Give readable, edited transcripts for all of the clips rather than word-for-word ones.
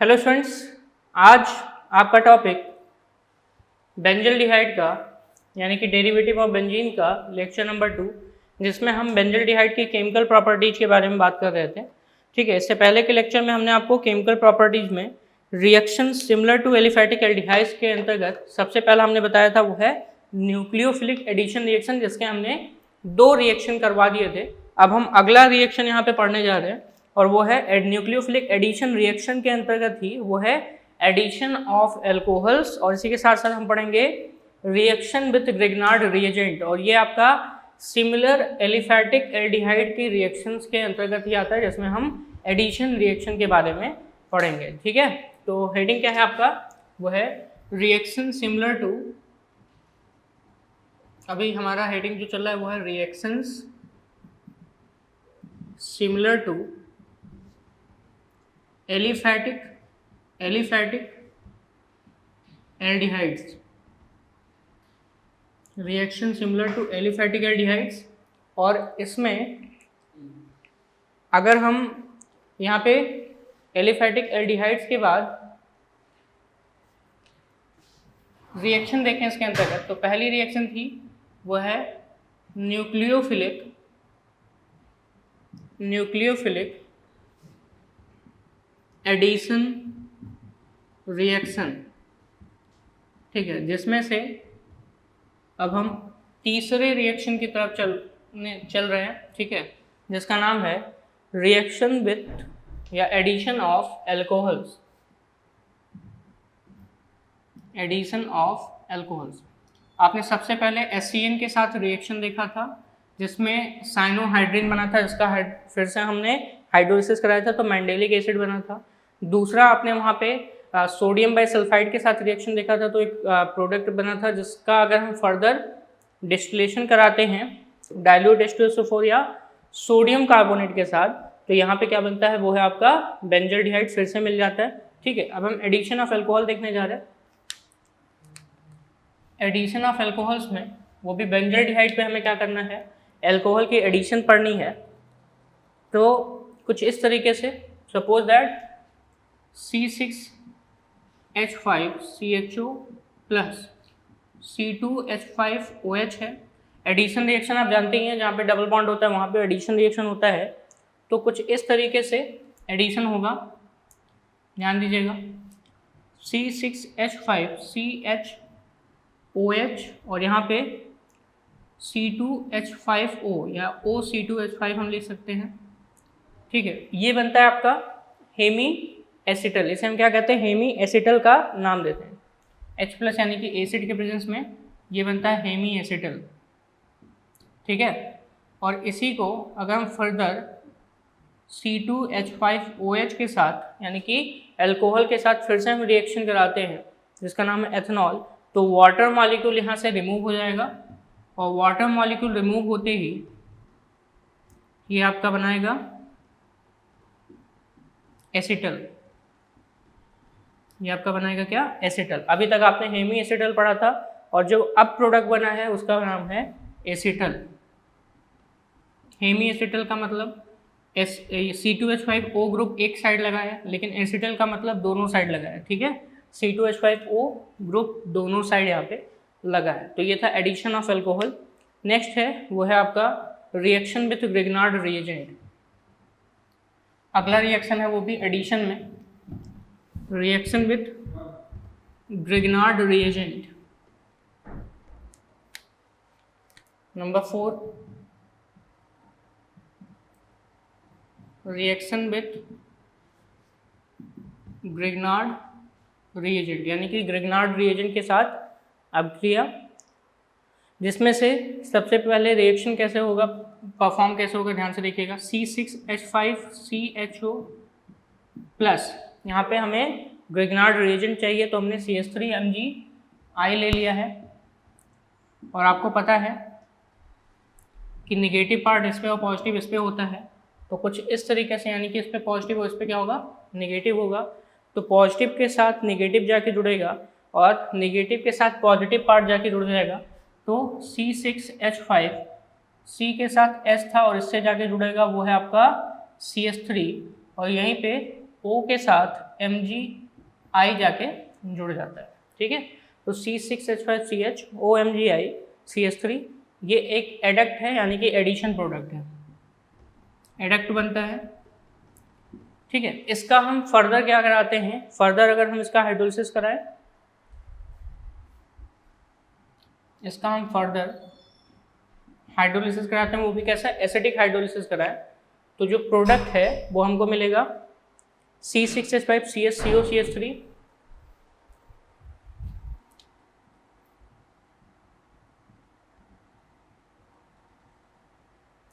Hello students, आज आपका topic benzaldehyde का यानी कि डेरिवेटिव ऑफ बेंजीन का लेक्चर नंबर 2, जिसमें हम बेंजल्डिहाइड की केमिकल प्रॉपर्टीज के बारे में बात कर रहे थे। ठीक है, इससे पहले के लेक्चर में हमने आपको केमिकल प्रॉपर्टीज में reaction similar to aliphatic aldehydes के अंतर्गत सबसे पहला हमने बताया था वो है न्यूक्लियोफिलिक एडिशन रिएक्शन, जिसके हमने 2 रिएक्शन करवा दिए थे। अब हम अगला रिएक्शन यहाँ पे पढ़ने जा रहे हैं और वो है न्यूक्लियोफिलिक एडिशन रिएक्शन के अंतर्गत ही वो है एडिशन ऑफ एल्कोहल्स, और इसी के साथ साथ हम पढ़ेंगे रिएक्शन विथ ग्रिग्नार्ड रिएजेंट, और ये आपका सिमिलर एलिफैटिक एल्डिहाइड की रिएक्शंस के अंतर्गत ही आता है, जिसमें हम एडिशन रिएक्शन के बारे में पढ़ेंगे। ठीक है, तो हेडिंग क्या है आपका, वो है रिएक्शन सिमिलर टू, अभी हमारा हेडिंग जो चल रहा है वो है reactions similar to aliphatic aldehydes, reaction similar to aliphatic aldehydes. और इसमें अगर हम यहाँ पे एलिफैटिक एल्डिहाइड्स के बाद रिएक्शन देखें इसके अंतर्गत, तो पहली रिएक्शन थी वो है न्यूक्लियोफिलिक एडिशन रिएक्शन। ठीक है, जिसमें से अब हम तीसरे रिएक्शन की तरफ चल रहे हैं। ठीक है, जिसका नाम है रिएक्शन विथ या एडिशन ऑफ एल्कोहल्स, आपने सबसे पहले एससीएन के साथ रिएक्शन देखा था जिसमें साइनोहाइड्रिन बना था, जिसका फिर से हमने हाइड्रोलिसिस कराया था तो मैंडेलिक एसिड बना था। दूसरा आपने वहाँ पे सोडियम बाइसल्फाइड के साथ रिएक्शन देखा था, तो एक प्रोडक्ट बना था जिसका अगर हम फर्दर डिस्टिलेशन कराते हैं डाइल्यूट H2SO4 या सोडियम कार्बोनेट के साथ, तो यहाँ पे क्या बनता है वो है आपका बेंजल्डिहाइड, फिर से मिल जाता है। ठीक है, अब हम एडिशन ऑफ एल्कोहल देखने जा रहे हैं। एडिशन ऑफ एल्कोहल्स में वो भी बेंजल्डिहाइड पे हमें क्या करना है, एल्कोहल की एडिशन पढ़नी है। तो कुछ इस तरीके से, suppose that C6H5CHO plus C2H5OH है। एडिशन रिएक्शन आप जानते ही हैं, जहाँ पे डबल बॉन्ड होता है वहाँ पे एडिशन रिएक्शन होता है। तो कुछ इस तरीके से एडिशन होगा, ध्यान दीजिएगा। C6H5CHOH और यहाँ पे C2H5O या OC2H5 हम लिख सकते हैं। ठीक है, ये बनता है आपका हेमी एसिटल, इसे हम क्या कहते हैं, हेमी एसिटल का नाम देते हैं। H+ यानी कि एसिड के प्रेजेंस में ये बनता है हेमी एसिटल। ठीक है, और इसी को अगर हम फर्दर C2H5OH के साथ यानी कि एल्कोहल के साथ फिर से हम रिएक्शन कराते हैं जिसका नाम है एथेनॉल, तो वाटर मॉलिक्यूल यहाँ से रिमूव हो जाएगा, और वाटर मॉलिक्यूल रिमूव होते ही ये आपका बनाएगा एसिटल। ये आपका बनाएगा क्या, एसिटल। अभी तक आपने हेमी एसिटल पढ़ा था और जो अब प्रोडक्ट बना है उसका नाम है एसिटल। हेमी एसिटल का मतलब C2H5O ग्रुप एक साइड लगा है, लेकिन एसिटल का मतलब दोनों साइड लगा है। ठीक है, C2H5O ग्रुप दोनों साइड यहाँ पे लगा है। तो ये था एडिशन ऑफ एल्कोहल। नेक्स्ट है वो है आपका रिएक्शन विथ ग्रिग्नार्ड रिएजेंट। अगला रिएक्शन है वो भी एडिशन में, reaction with Grignard reagent. Number 4 reaction with Grignard reagent, यानी कि ग्रिग्नार्ड रिएजेंट के साथ अभिक्रिया, जिसमें से सबसे पहले रिएक्शन कैसे होगा, परफॉर्म कैसे होगा, ध्यान से देखिएगा। C6H5CHO प्लस, यहाँ पे हमें ग्रिग्नार्ड रिएजेंट चाहिए तो हमने CH3MgI ले लिया है, और आपको पता है कि निगेटिव पार्ट इस पे और पॉजिटिव इस पे होता है, तो कुछ इस तरीके से, यानी कि इस पे पॉजिटिव और इस पे क्या होगा, निगेटिव होगा। तो पॉजिटिव के साथ निगेटिव जाके जुड़ेगा और निगेटिव के साथ पॉजिटिव पार्ट जाके जुड़ जाएगा, तो C6H5 C के साथ S था और इससे जाके जुड़ेगा वो है आपका CH3, और यहीं पे O के साथ MgI जाके जुड़ जाता है, ठीक है। तो C6H5CH OMgI CH3 ये एक एडक्ट है, यानी कि एडिशन प्रोडक्ट है, एडक्ट बनता है, ठीक है। इसका हम फर्दर क्या कराते हैं, फर्दर अगर हम इसका हाइड्रोलिसिस कराएं, इसका हम फर्दर हाइड्रोलिसिस कराते हैं, वो भी कैसा, एसिडिक हाइड्रोलिसिस कराएं, तो जो प्रोडक्ट है वो हमको मिलेगा C6H5CH3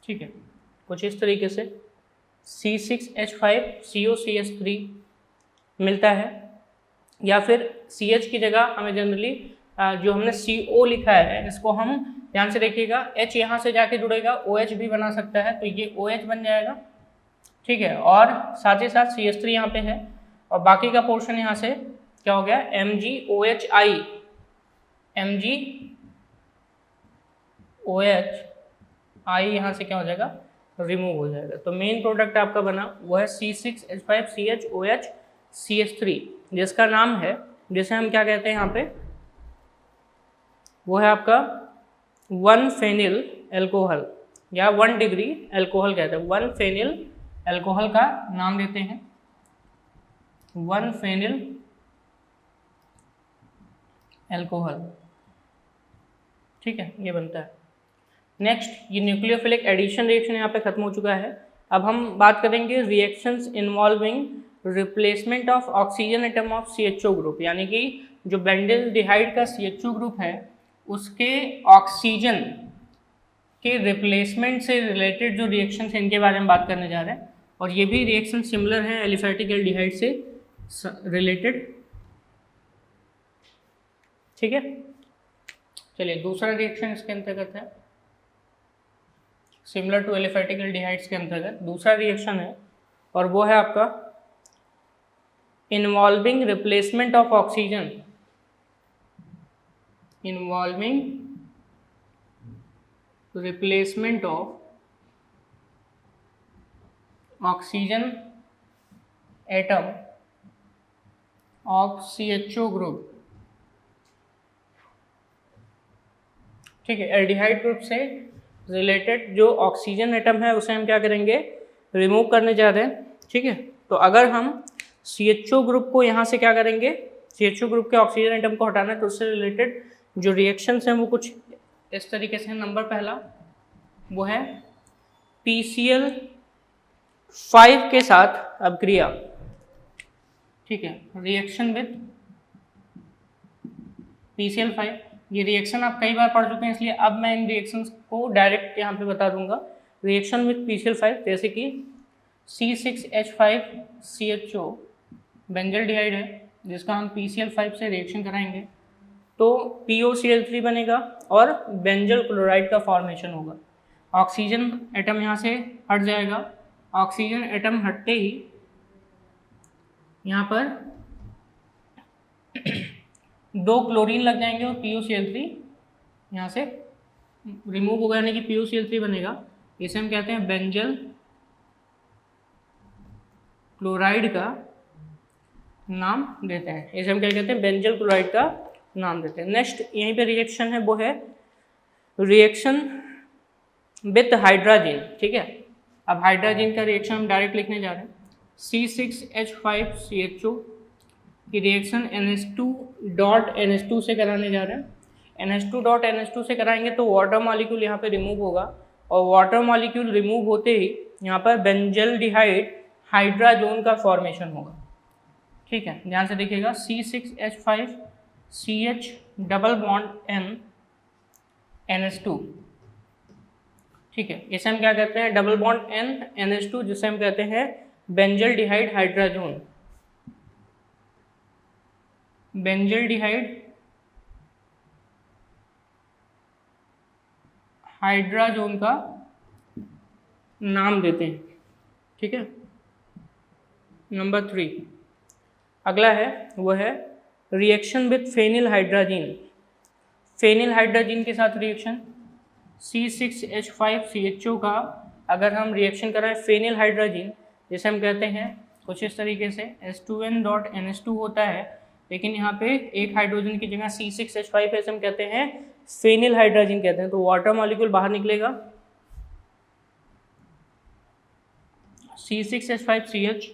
ठीक है, कुछ इस तरीके से C6H5COCH3 मिलता है। या फिर CH की जगह हमें जनरली जो हमने CO लिखा है, इसको हम ध्यान से देखिएगा, H यहाँ से जाके जुड़ेगा, OH भी बना सकता है, तो ये OH बन जाएगा, ठीक है। और साथ ही साथ CH3 यहाँ पे है, और बाकी का पोर्शन यहाँ से क्या हो गया, MgOHI, MgOHI यहाँ से क्या हो जाएगा, रिमूव हो जाएगा। तो मेन प्रोडक्ट आपका बना वो है C6H5CHOH CH3, जिसका नाम है, जिसे हम क्या कहते हैं यहाँ पे, वो है आपका 1-फेनिल एल्कोहल या 1 डिग्री एल्कोहल कहते हैं। 1-फेनिल एल्कोहल का नाम देते हैं, 1-फेनिल एल्कोहल, ठीक है, ये बनता है। नेक्स्ट, ये न्यूक्लियोफिलिक एडिशन रिएक्शन यहाँ पे खत्म हो चुका है। अब हम बात करेंगे reactions involving replacement of oxygen atom of CHO group, यानी कि जो बेंजल्डिहाइड का CHO ग्रुप है उसके ऑक्सीजन के रिप्लेसमेंट से रिलेटेड जो रिएक्शंस हैं, इनके बारे में बात करने जा रहे हैं। और ये भी रिएक्शन सिमिलर है एलिफेटिक एल्डिहाइड से रिलेटेड, ठीक है। चलिए, दूसरा रिएक्शन इसके अंतर्गत है, सिमिलर टू एलिफेटिक एल्डिहाइड्स के अंतर्गत दूसरा रिएक्शन है, और वो है आपका involving replacement of oxygen, involving replacement of oxygen atom of CHO group, ठीक है। एल्डिहाइड ग्रुप से रिलेटेड जो ऑक्सीजन एटम है उसे हम क्या करेंगे, रिमूव करने जा रहे हैं, ठीक है। तो अगर हम CHO ग्रुप को यहाँ से क्या करेंगे, CHO ग्रुप के ऑक्सीजन एटम को हटाना है, तो उससे रिलेटेड जो रिएक्शंस हैं वो कुछ इस तरीके से। नंबर पहला वो है PCl5 के साथ अभिक्रिया, ठीक है, रिएक्शन विद PCl5। ये रिएक्शन आप कई बार पढ़ चुके हैं, इसलिए अब मैं इन रिएक्शंस को डायरेक्ट यहाँ पे बता दूंगा। रिएक्शन विद PCl5, जैसे कि C6H5CHO बेंजल्डिहाइड है, जिसका हम PCl5 से रिएक्शन कराएंगे तो POCl3 बनेगा और बेंजल क्लोराइड का फॉर्मेशन होगा। ऑक्सीजन एटम यहाँ से हट जाएगा, ऑक्सीजन एटम हटते ही यहाँ पर 2 क्लोरीन लग जाएंगे और POCl3 यहाँ से रिमूव होगा, यानी कि POCl3 बनेगा। इसे हम कहते हैं बेंजल क्लोराइड का नाम देते हैं, इसे हम क्या कहते हैं, बेंजल क्लोराइड का नाम देते हैं। नेक्स्ट यहीं पे रिएक्शन है, वो है रिएक्शन विथ हाइड्रोजन, ठीक है। अब हाइड्रोजन का रिएक्शन हम डायरेक्ट लिखने जा रहे हैं। C6H5CHO की रिएक्शन NH2.NH2 से कराने जा रहे हैं। NH2.NH2 से कराएंगे तो वाटर मॉलिक्यूल यहाँ पे रिमूव होगा, और वाटर मॉलिक्यूल रिमूव होते ही यहाँ पर बेंजल्डिहाइड हाइड्राजोन का फॉर्मेशन होगा, ठीक है। ध्यान से देखिएगा, C6H5CH double bond N NH2, ठीक है। इसे हम क्या कहते हैं, डबल बॉन्ड N NH2, जिसे हम कहते हैं बेंजल्डिहाइड हाइड्राजोन, बेंजल्डिहाइड हाइड्राजोन का नाम देते हैं, ठीक है। नंबर 3 अगला है, वो है reaction with phenyl hydrazine. Phenyl hydrazine के साथ रिएक्शन C6H5CHO का अगर हम रिएक्शन कराएं फेनिल हाइड्राजीन, जिसे हम कहते हैं कुछ इस तरीके से H2N.NH2 होता है, लेकिन यहाँ पे एक हाइड्रोजन की जगह C6H5 ऐसे हम कहते हैं फेनिल हाइड्रोजन कहते हैं। तो वाटर मॉलिक्यूल बाहर निकलेगा, C6H5CH,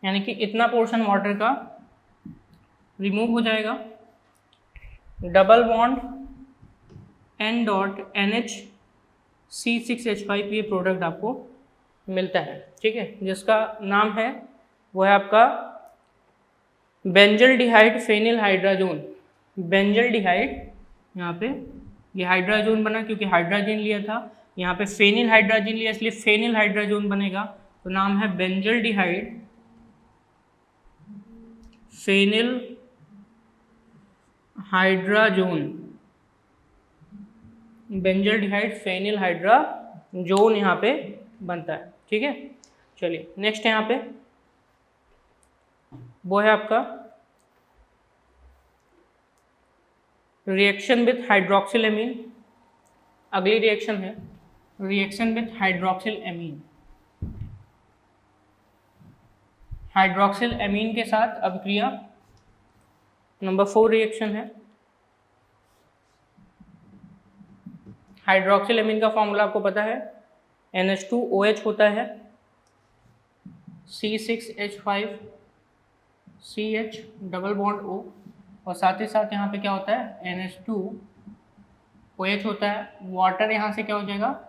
यानी कि इतना पोर्शन वाटर का रिमूव हो जाएगा। डबल बॉन्ड N.NH C6H5 ये प्रोडक्ट आपको मिलता है, ठीक है, जिसका नाम है वो है आपका बेंजल्डिहाइड फेनिल हाइड्राजोन। बेंजल्डिहाइड, यहाँ पे ये हाइड्राजोन बना क्योंकि हाइड्रोजन लिया था, यहाँ पे फेनिल हाइड्रोजन लिया इसलिए फेनिल हाइड्राजोन बनेगा। तो नाम है benzaldehyde phenyl hydrazone. Benzaldehyde phenyl hydrazone यहाँ पे बनता है, ठीक है। चलिए नेक्स्ट यहाँ पे वो है आपका रिएक्शन विथ हाइड्रोक्सिल एमीन। अगली रिएक्शन है reaction with hydroxyl amine. Hydroxyl amine के साथ अभिक्रिया नंबर 4 रिएक्शन है। हाइड्रोक्सिल एमीन का फॉर्मूला आपको पता है, NH2OH होता है, C6H5CH डबल बॉन्ड O, और साथ ही साथ यहाँ पे क्या होता है NH2OH होता है। वाटर यहाँ से क्या हो जाएगा,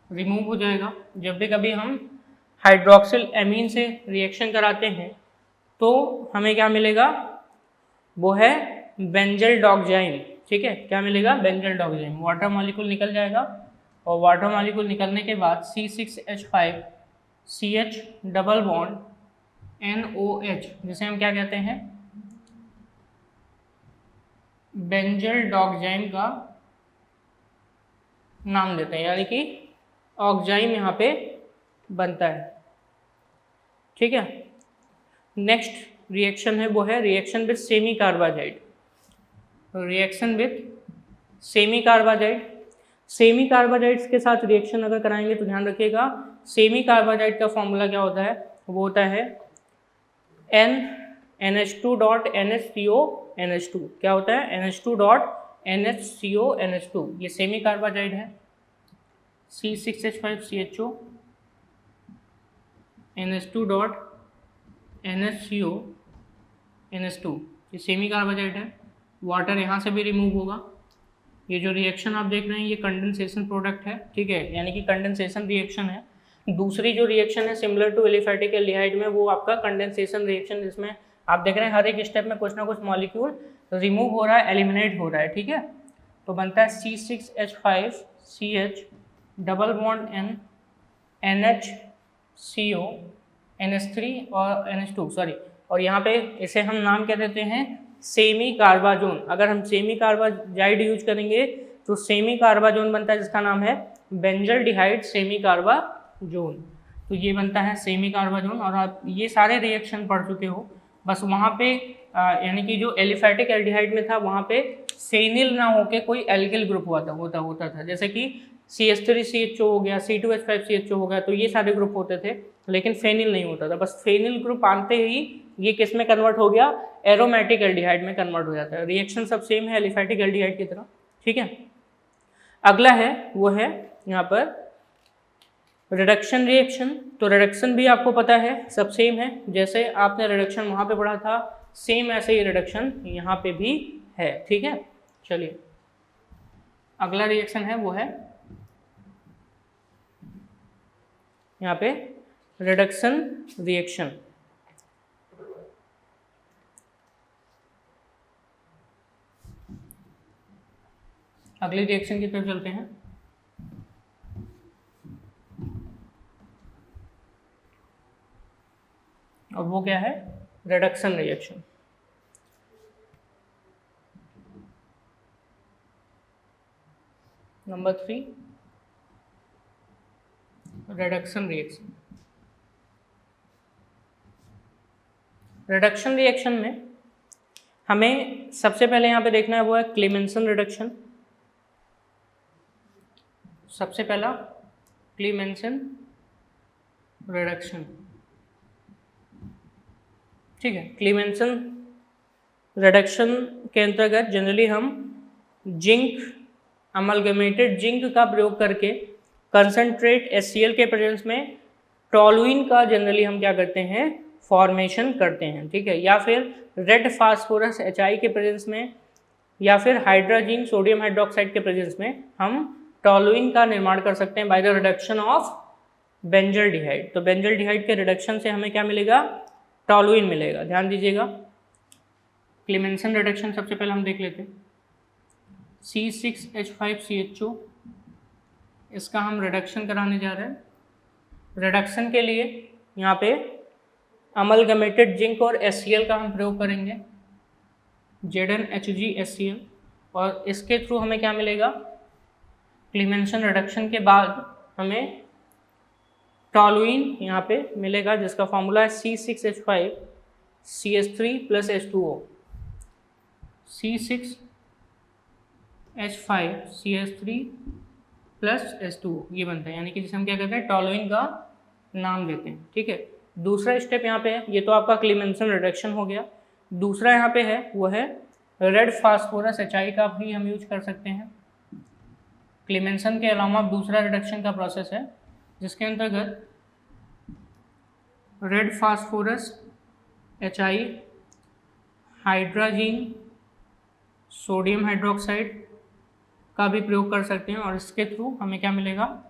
रिमूव हो जाएगा। जब भी कभी हम हाइड्रोक्सिल एमीन से रिएक्शन कराते हैं तो हमें क्या मिलेगा, वो है बेंजल डॉक्जाइम, ठीक है। क्या मिलेगा, बेंजल डॉक्जाइम। वाटर मॉलिक्यूल निकल जाएगा और वाटर मॉलिक्यूल निकलने के बाद C6H5CH डबल बॉन्ड NOH, जिसे हम क्या कहते हैं, बेंजल डॉक्जाइम का नाम देते हैं, यानी कि ऑक्जाइम यहाँ पे बनता है, ठीक है। नेक्स्ट रिएक्शन है वो है reaction with semicarbazide. Reaction with semicarbazide. Semicarbazides के साथ रिएक्शन अगर कराएंगे तो ध्यान रखिएगा, सेमी कार्बाजाइड का फॉर्मूला क्या होता है, वो होता है NH2.NHCONH2। क्या होता है, NH2.NHCONH2। ये सेमी कार्बाजाइड है। C6H5CHO NH2.NHCONH2 ये सेमी कार्बाजाइड है। वाटर यहाँ से भी रिमूव होगा। ये जो रिएक्शन आप देख रहे हैं ये कंडेंसेशन प्रोडक्ट है, ठीक है, यानी कि कंडेंसेशन रिएक्शन है। दूसरी जो रिएक्शन है सिमिलर टू एलिफैटिक एल्डिहाइड में, वो आपका कंडेंसेशन रिएक्शन, जिसमें आप देख रहे हैं हर एक स्टेप में कुछ ना कुछ मॉलिक्यूल रिमूव हो रहा है, एलिमिनेट हो रहा है, ठीक है। तो बनता है C6H5CH double bond N NHCO NH3 और NH2 सॉरी, और यहाँ पे इसे हम नाम क्या देते हैं, सेमी कार्बाजोन। अगर हम सेमी कार्बाजाइड यूज करेंगे तो सेमी कार्बाजोन बनता है, जिसका नाम है बेंजल्डिहाइड सेमी कार्बाजोन। तो ये बनता है सेमी कार्बाजोन। और आप ये सारे रिएक्शन पढ़ चुके हो, बस वहाँ पे यानी कि जो एलिफैटिक एल्डिहाइड में था वहाँ पे फेनिल ना होके कोई एल्किल ग्रुप होता था, जैसे कि CH3CHO हो गया, C2H5CHO हो गया, तो ये सारे ग्रुप होते थे, लेकिन फेनिल नहीं होता था। बस फेनिल ग्रुप आते ही ये किस में कन्वर्ट हो गया, एरोमेटिक एल्डिहाइड में कन्वर्ट हो जाता है। रिएक्शन सब सेम है एलिफैटिक एल्डिहाइड की तरह, ठीक है। अगला है वो है यहाँ पर रिडक्शन रिएक्शन। तो रिडक्शन भी आपको पता है सब सेम है, जैसे आपने रिडक्शन वहाँ पे पढ़ा था सेम ऐसे ही रिडक्शन यहाँ पे भी है, ठीक है। चलिए अगला रिएक्शन है वो है यहाँ पे रिडक्शन रिएक्शन। अगली रिएक्शन की तरफ चलते हैं। और वो क्या है, reduction reaction. Number 3 reduction reaction. Reduction reaction में हमें सबसे पहले यहाँ पे देखना है वो है क्लीमेंसन रिडक्शन। सबसे पहला क्लीमेंसन रिडक्शन। ठीक है। क्लीमेंसन रिडक्शन के अंतर्गत जनरली हम जिंक, अमलगमेटेड जिंक का प्रयोग करके कंसंट्रेट HCl के प्रेजेंस में टॉलुइन का जनरली हम क्या करते हैं, फॉर्मेशन करते हैं, ठीक है। या फिर रेड फास्फोरस HI के प्रेजेंस में या फिर हाइड्रोजिन सोडियम हाइड्रोक्साइड के प्रेजेंस में हम टॉलुइन का निर्माण कर सकते हैं by the reduction of benzaldehyde. तो बेंजल्डिहाइड के रिडक्शन से हमें क्या मिलेगा, टॉलुइन मिलेगा। ध्यान दीजिएगा, क्लीमेंसन रिडक्शन सबसे पहले हम देख लेते हैं। C6H5CHO, इसका हम रिडक्शन कराने जा रहे हैं। रिडक्शन के लिए यहाँ पे अमलगमेटेड जिंक और HCl का हम प्रयोग करेंगे, ZnHgHCl, और इसके थ्रू हमें क्या मिलेगा, क्लीमेंसन रिडक्शन के बाद हमें टॉलुइन यहाँ पे मिलेगा, जिसका फॉर्मूला है C6H5CH3 + H2O। C6H5CH3 + H2O ये बनता है, यानी कि जिसे हम क्या कहते हैं, टॉलुइन का नाम देते हैं, ठीक है। दूसरा स्टेप यहाँ पे है, ये तो आपका क्लीमेंसन रिडक्शन हो गया। दूसरा यहाँ पे है वो है रेड फास्फोरस HI का भी हम यूज कर सकते हैं। क्लीमेंसन के अलावा दूसरा रिडक्शन का प्रोसेस है जिसके अंतर्गत red phosphorus HI, hydrazine sodium hydroxide का भी प्रयोग कर सकते हैं, और इसके थ्रू हमें क्या मिलेगा,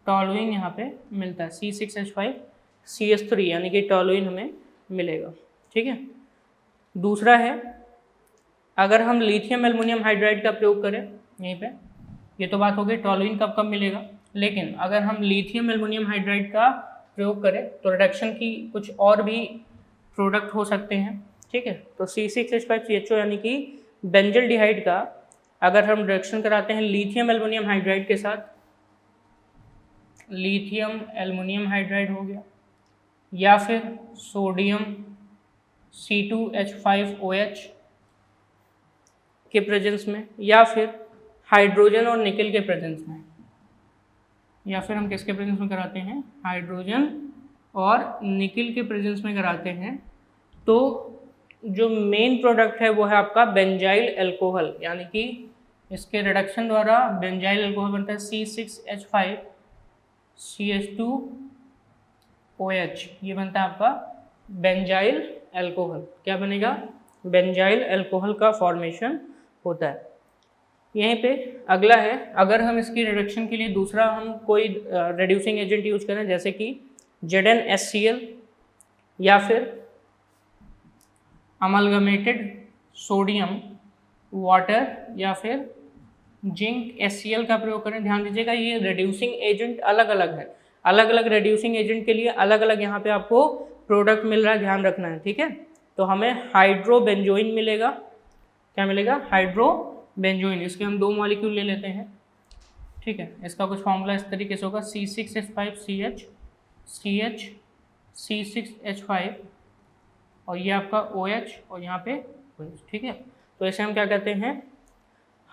टॉलुइन यहाँ पे मिलता है, C6H5CH3, यानी कि टॉलुइन हमें मिलेगा, ठीक है। दूसरा है, अगर हम लिथियम एल्युमिनियम हाइड्राइड का प्रयोग करें यहीं पे, ये तो बात हो गई टॉलुइन कब कब मिलेगा, लेकिन अगर हम लिथियम एल्युमिनियम हाइड्राइड का प्रयोग करें तो रिडक्शन की कुछ और भी प्रोडक्ट हो सकते हैं, ठीक है। तो C6H5CHO यानी कि बेंजल्डिहाइड का अगर हम रिडक्शन कराते हैं लिथियम एल्युमिनियम हाइड्राइड के साथ, लिथियम एल्युमिनियम हाइड्राइड हो गया, या फिर सोडियम C2H5OH के प्रेजेंस में, या फिर हाइड्रोजन और निकल के प्रेजेंस में, या फिर हम किसके प्रेजेंस में कराते हैं, हाइड्रोजन और निकल के प्रेजेंस में कराते हैं, तो जो मेन प्रोडक्ट है वो है आपका बेंजाइल अल्कोहल, यानी कि इसके रिडक्शन द्वारा बेंजाइल अल्कोहल बनता है C6H5CH2OH, ये बनता है आपका बेंजाइल अल्कोहल। क्या बनेगा, बेंजाइल अल्कोहल का फॉर्मेशन होता है। यहीं पे अगला है, अगर हम इसकी रिडक्शन के लिए दूसरा हम कोई रिड्यूसिंग एजेंट यूज करें, जैसे कि ZnHCl या फिर अमलगमेटेड सोडियम वाटर या फिर जिंक HCl का प्रयोग करें। ध्यान दीजिएगा, ये रिड्यूसिंग एजेंट अलग अलग है, अलग अलग रिड्यूसिंग एजेंट के लिए अलग अलग यहाँ पे आपको प्रोडक्ट मिल रहा है, ध्यान रखना है, ठीक है। तो हमें हाइड्रोबेंजोइन मिलेगा, क्या मिलेगा, हाइड्रोबेंजोइन। इसके हम 2 मॉलिक्यूल ले लेते हैं, ठीक है। इसका कुछ फॉर्मूला इस तरीके से होगा, C6H5CH CH C6H5 और ये आपका OH और यहाँ पे OH, ठीक है। तो इसे हम क्या कहते हैं,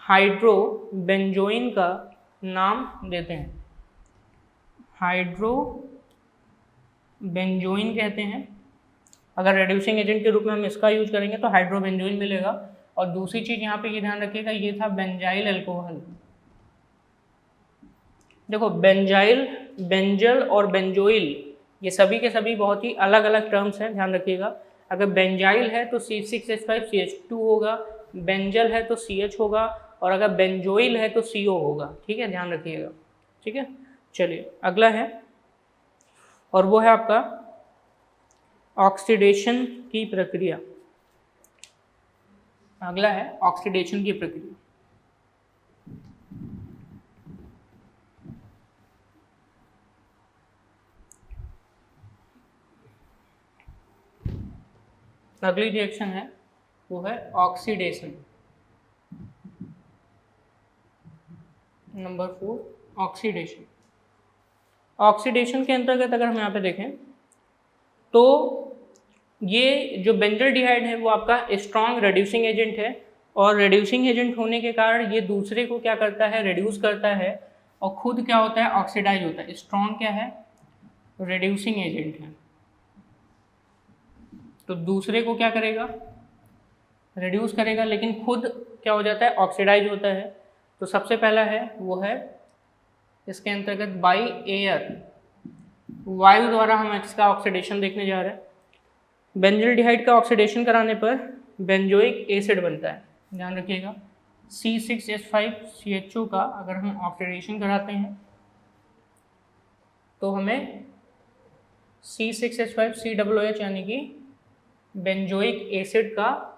हाइड्रोबेंजोइन का नाम देते हैं, हाइड्रोबेंजोइन कहते हैं। अगर रिड्यूसिंग एजेंट के रूप में हम इसका यूज करेंगे तो हाइड्रोबेंजोइन मिलेगा। और दूसरी चीज़ यहाँ पे ये ध्यान रखिएगा, ये था बेंजाइल अल्कोहल। देखो बेंजाइल, बेंजल और बेंजोइल ये सभी के सभी बहुत ही अलग अलग टर्म्स हैं, ध्यान रखिएगा। अगर बेंजाइल है तो C6H5CH2 होगा, बेंजल है तो CH होगा, और अगर बेंजोइल है तो CO होगा, ठीक है, ध्यान रखिएगा, ठीक है। चलिए अगला है, और वो है आपका ऑक्सीडेशन की प्रक्रिया। अगला है ऑक्सीडेशन की प्रक्रिया। अगली रिएक्शन है वो है ऑक्सीडेशन। Number 4 oxidation. ऑक्सीडेशन के अंतर्गत अगर हम यहाँ पे देखें तो ये जो बेंजल्डिहाइड है वो आपका स्ट्रॉन्ग रिड्यूसिंग एजेंट है, और रिड्यूसिंग एजेंट होने के कारण ये दूसरे को क्या करता है, रिड्यूस करता है, और खुद क्या होता है, ऑक्सीडाइज होता है। स्ट्रॉन्ग क्या है, रिड्यूसिंग एजेंट है, तो दूसरे को क्या करेगा, रिड्यूस करेगा, लेकिन खुद क्या हो जाता है, ऑक्सीडाइज होता है। तो सबसे पहला है वो है इसके अंतर्गत बाय एयर, वायु द्वारा हम इसका ऑक्सीडेशन देखने जा रहे हैं। बेंजल्डिहाइड का ऑक्सीडेशन कराने पर बेंजोइक एसिड बनता है, ध्यान रखिएगा। C6H5CHO का अगर हम ऑक्सीडेशन कराते हैं तो हमें C6H5COOH यानी कि बेंजोइक एसिड का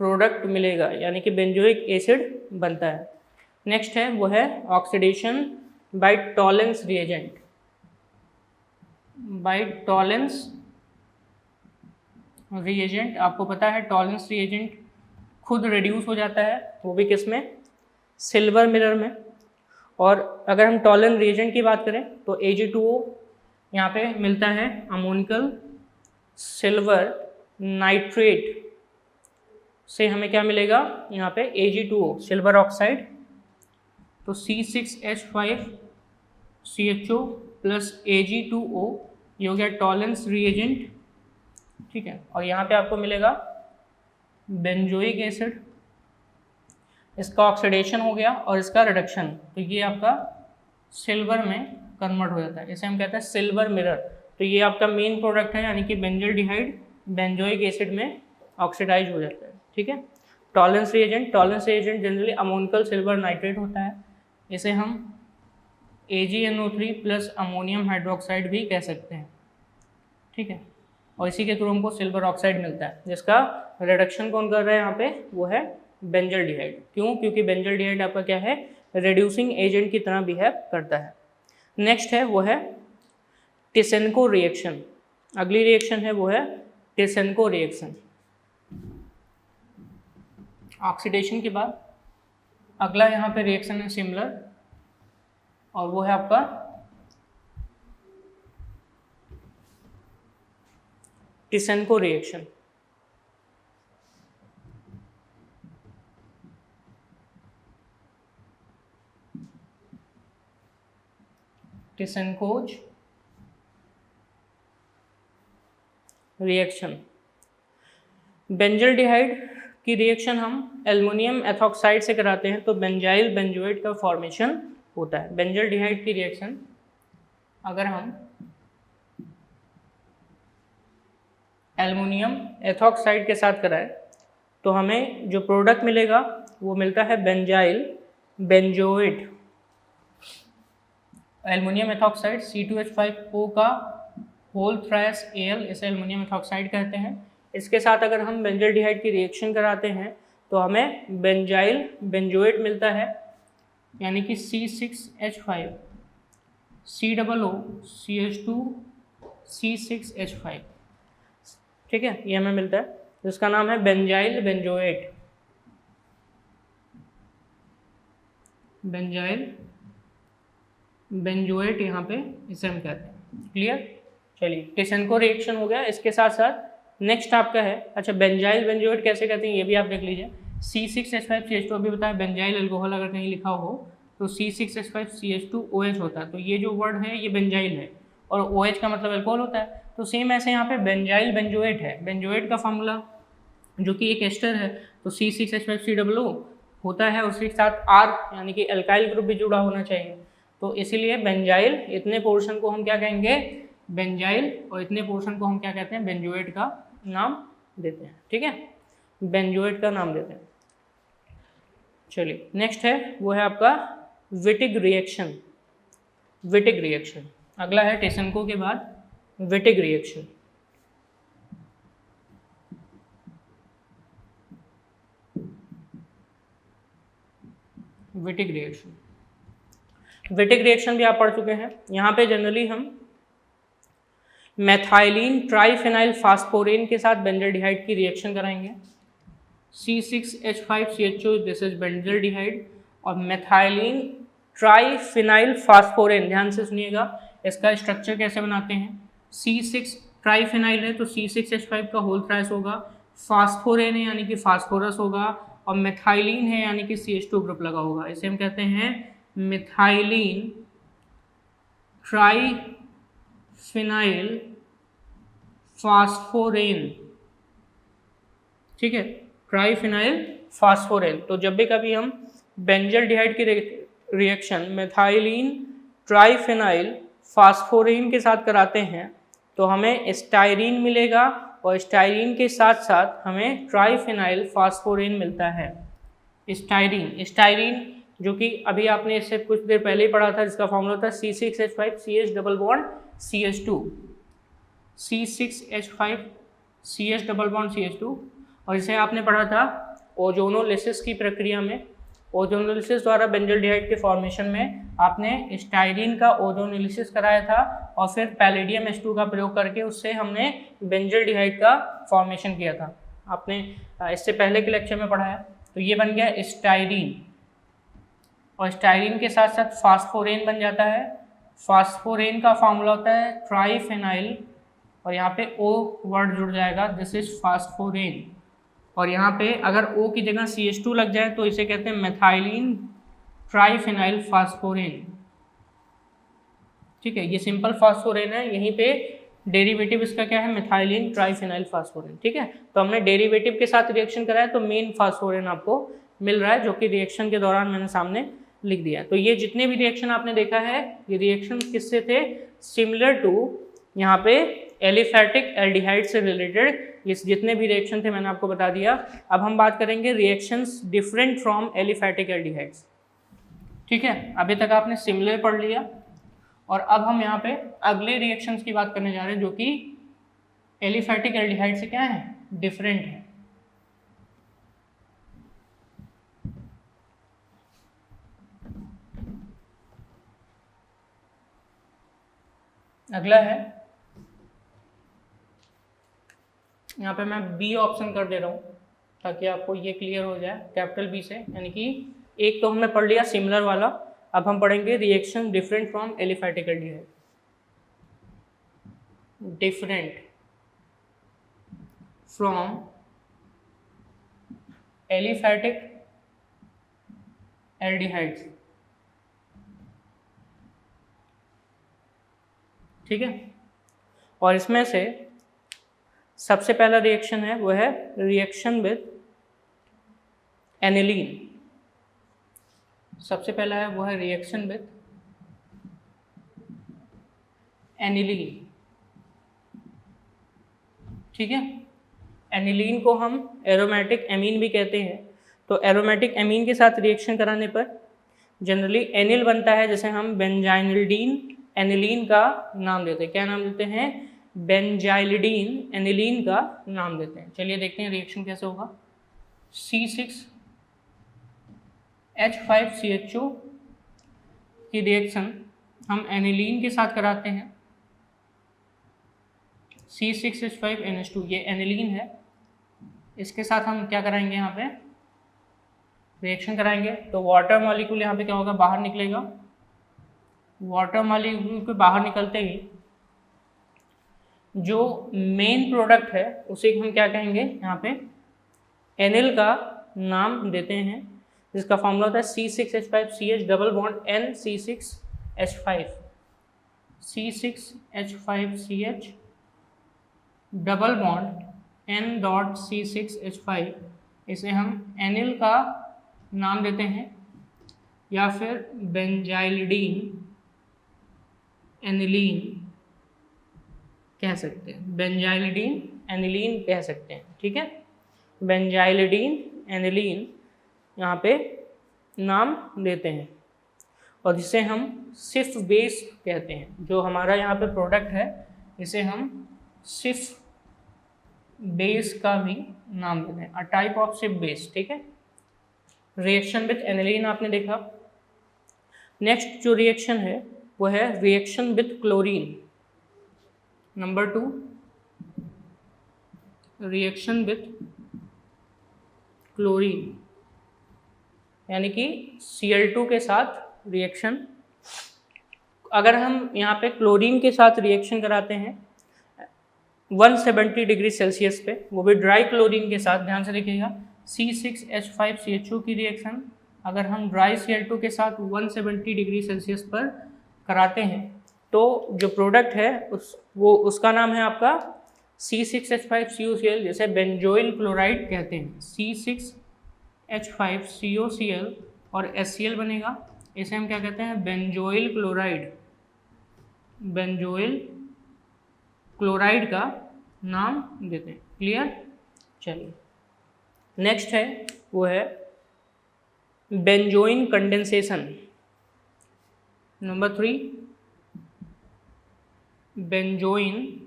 प्रोडक्ट मिलेगा, यानी कि बेंजोइक एसिड बनता है। नेक्स्ट है वो है oxidation by Tollens reagent. By Tollens reagent, आपको पता है टॉलेंस रिएजेंट खुद रिड्यूस हो जाता है, वो भी किस में, सिल्वर मिरर में। और अगर हम टॉलेंस रिएजेंट की बात करें तो Ag2O यहाँ पे मिलता है अमोनिकल सिल्वर नाइट्रेट से हमें क्या मिलेगा यहाँ पे, Ag2O सिल्वर ऑक्साइड। तो C6H5CHO प्लस Ag2O ये हो गया टॉलेंस रिएजेंट, ठीक है। और यहाँ पे आपको मिलेगा बेंजोइक एसिड, इसका ऑक्सीडेशन हो गया और इसका रिडक्शन, तो ये आपका सिल्वर में कन्वर्ट हो जाता है, इसे हम कहते हैं सिल्वर मिरर। तो ये आपका मेन प्रोडक्ट है, यानी कि बेंजल्डिहाइड बेंजोइक एसिड में ऑक्सीडाइज हो जाता है, ठीक है। Tollens reagent generally ammoniacal silver nitrate होता है, इसे हम AgNO3 प्लस अमोनियम हाइड्रोक्साइड भी कह सकते हैं, ठीक है। और इसी के थ्रू हमको सिल्वर ऑक्साइड मिलता है, जिसका रिडक्शन कौन कर रहा है यहाँ पे, वो है बेंजल्डिहाइड। क्यों, क्योंकि बेंजल्डिहाइड आपका क्या है, रिड्यूसिंग एजेंट की तरह बिहेव करता है। नेक्स्ट है वो है टिसेनको रिएक्शन। अगली रिएक्शन है वो है टिसेनको रिएक्शन। ऑक्सीडेशन के बाद अगला यहाँ पे रिएक्शन है सिमिलर, और वो है आपका टिसेनको रिएक्शन। टिसेनकोज रिएक्शन। बेंजल्डिहाइड की रिएक्शन हम एल्युमिनियम एथॉक्साइड से कराते हैं तो बेंजाइल बेंजोएट का फॉर्मेशन होता है। बेंजल्डिहाइड की रिएक्शन अगर हम एल्युमिनियम एथॉक्साइड के साथ कराएं तो हमें जो प्रोडक्ट मिलेगा वो मिलता है benzyl benzoate. Aluminium ethoxide C2H5O का होल थ्राइस Al, इसे एल्युमिनियम एथॉक्साइड कहते हैं। इसके साथ अगर हम बेंजल्डिहाइड की रिएक्शन कराते हैं तो हमें बेंजाइल बेंजोएट मिलता है, यानी कि C6H5 COO CH2 C6H5, ठीक है, ये हमें मिलता है, जिसका नाम है बेंजाइल बेंजोएट। बेंजाइल बेंजोएट यहाँ पे इसे हम कहते हैं, क्लियर। चलिए टिसेनको रिएक्शन हो गया। इसके साथ साथ नेक्स्ट आपका है, अच्छा बेंजाइल बेंजोएट कैसे कहते हैं ये भी आप देख लीजिए। C6H5CH2 अभी बताया, बेंजाइल अल्कोहल अगर कहीं लिखा हो तो C6H5CH2OH होता है, तो ये जो वर्ड है ये बेंजाइल है और OH का मतलब अल्कोहल होता है। तो सेम ऐसे यहाँ पे बेंजाइल बेंजोएट है, बेंजोएट का फॉर्मूला जो कि एक एस्टर है तो C6H5COO होता है, उसके साथ R यानी कि अल्काइल ग्रुप भी जुड़ा होना चाहिए। तो इसीलिए बेंजाइल इतने पोर्शन को हम क्या कहेंगे, बेंजाइल, और इतने पोर्शन को हम क्या कहते हैं, बेंजोएट का नाम देते हैं, ठीक है, बेंजोएट का नाम देते हैं। चलिए नेक्स्ट है वो है आपका विटिग रिएक्शन। विटिग रिएक्शन अगला है टिसेनको के बाद Wittig reaction. Wittig reaction, Wittig reaction भी आप पढ़ चुके हैं। यहाँ पे जनरली हम मेथाइलिन ट्राइफेनाइल फास्फोरेन के साथ बेंजल्डिहाइड की रिएक्शन कराएंगे। C6H5CHO दिस इज बेंजल्डिहाइड, और मेथाइलिन ट्राइफेनाइल फास्फोरेन, ध्यान से सुनिएगा इसका स्ट्रक्चर कैसे बनाते हैं। C6 ट्राइफेनाइल है तो C6H5 का होल थ्राइस होगा, फास्फोरेन है यानी कि फास्फोरस होगा, और मेथाइलिन है यानी कि CH2 ग्रुप लगा होगा, इसे हम कहते हैं मिथाइलिन ट्राइफेनाइल फास्फोरेन, ठीक है, ट्राइफिनाइल फास्फोरेन। तो जब भी कभी हम बेंजल्डिहाइड की रिएक्शन मेथाइलिन ट्राइफिनाइल फास्फोरेन के साथ कराते हैं तो हमें स्टाइरीन मिलेगा और स्टाइरीन के साथ साथ हमें ट्राइफिनाइल फास्फोरेन मिलता है। स्टाइरीन जो कि अभी आपने इससे कुछ देर पहले ही पढ़ा था, जिसका फॉर्मूला था C6H5CH double bond CH2, C6H5 CH double bond CH2। और इसे आपने पढ़ा था ओजोनोलिसिस की प्रक्रिया में। ओजोनोलिसिस द्वारा बेंजल्डिहाइड के फॉर्मेशन में आपने स्टाइरीन का ओजोनोलिसिस कराया था और फिर पैलेडियम H2 का प्रयोग करके उससे हमने बेंजल्डिहाइड का फॉर्मेशन किया था। आपने इससे पहले के लेक्चर में पढ़ा है। तो ये बन गया स्टाइरीन, और स्टाइरीन के साथ साथ फास्फोरेन बन जाता है। फास्फोरेन का फॉर्मूला होता है ट्राइफिनाइल, और यहाँ पे O वर्ड जुड़ जाएगा, दिस इज फास्फोरेन। और यहाँ पे अगर O की जगह CH2 लग जाए तो इसे कहते हैं मेथाइलिन ट्राइफिनाइल फास्फोरेन, ठीक है। ये सिंपल फास्फोरेन है, यहीं पे डेरिवेटिव इसका क्या है, मेथाइलिन ट्राइफिनाइल फास्फोरेन, ठीक है। तो हमने डेरिवेटिव के साथ रिएक्शन कराया तो मेन फास्फोरेन आपको मिल रहा है, जो कि रिएक्शन के दौरान मैंने सामने लिख दिया। तो ये जितने भी रिएक्शन आपने देखा है, ये रिएक्शन किससे थे, सिमिलर टू यहाँ पे एलिफैटिक एल्डिहाइड से रिलेटेड ये जितने भी रिएक्शन थे मैंने आपको बता दिया। अब हम बात करेंगे reactions different from aliphatic aldehydes, ठीक है। अभी तक आपने सिमिलर पढ़ लिया और अब हम यहाँ पे अगले रिएक्शंस की बात करने जा रहे हैं जो कि एलिफैटिक एल्डिहाइड से क्या है, डिफरेंट है। अगला है, यहाँ पे मैं बी ऑप्शन कर दे रहा हूँ ताकि आपको ये क्लियर हो जाए, कैपिटल बी से। यानी कि एक तो हमने पढ़ लिया सिमिलर वाला, अब हम पढ़ेंगे reaction different from aliphatic aldehyde. Different from aliphatic aldehydes, ठीक है। और इसमें से सबसे पहला रिएक्शन है वो है रिएक्शन विद एनिलीन। सबसे पहला है वो है रिएक्शन विद एनिलीन, ठीक है। एनिलीन को हम एरोमेटिक एमीन भी कहते हैं। तो एरोमेटिक एमीन के साथ रिएक्शन कराने पर जनरली एनिल बनता है, जैसे हम बेंजाइलिडीन एनिलीन का नाम देते हैं। क्या नाम देते हैं, बेंजाइलिडीन एनिलीन का नाम देते हैं। चलिए देखते हैं रिएक्शन कैसे होगा। C6H5CHO की रिएक्शन हम एनिलीन के साथ कराते हैं। C6H5NH2 ये एनिलीन है, इसके साथ हम क्या कराएंगे, यहाँ पे रिएक्शन कराएंगे। तो वाटर मॉलिक्यूल यहाँ पे क्या होगा, बाहर निकलेगा। वाटर मॉलिक्यूल के बाहर निकलते ही जो मेन प्रोडक्ट है उसे हम क्या कहेंगे, यहाँ पे एनिल का नाम देते हैं, जिसका फॉर्मूला होता है C6H5CH double bond NC6H5, C6H5CH double bond N.C6H5। इसे हम एनिल का नाम देते हैं या फिर बेंजाइलिडीन एनिलीन कह सकते हैं, बेंजाइलिडीन एनिलीन कह सकते हैं, ठीक है। बेंजाइलिडीन एनिलीन यहाँ पे नाम देते हैं और जिसे हम सिफ बेस कहते हैं। जो हमारा यहाँ पे प्रोडक्ट है इसे हम सिफ बेस का भी नाम देते हैं, अ टाइप ऑफ सिफ बेस, ठीक है। रिएक्शन विथ एनिलीन आपने देखा। नेक्स्ट जो रिएक्शन है वो है reaction with chlorine. Number 2 reaction with chlorine, यानी कि Cl2 के साथ रिएक्शन। अगर हम यहाँ पे क्लोरीन के साथ रिएक्शन कराते हैं 170 डिग्री सेल्सियस पे, वो भी ड्राई क्लोरीन के साथ, ध्यान से देखिएगा, C6H5CHO की रिएक्शन अगर हम ड्राई Cl2 के साथ 170 डिग्री सेल्सियस पर कराते हैं तो जो प्रोडक्ट है उसका नाम है आपका C6H5COCl जैसे बेंजोइल क्लोराइड कहते हैं, C6H5COCl और HCl बनेगा, इसे हम क्या कहते हैं, बेंजोइल क्लोराइड, बेंजोइल क्लोराइड का नाम देते हैं। क्लियर? चलिए नेक्स्ट है वो है benzoin condensation. Number 3 benzoin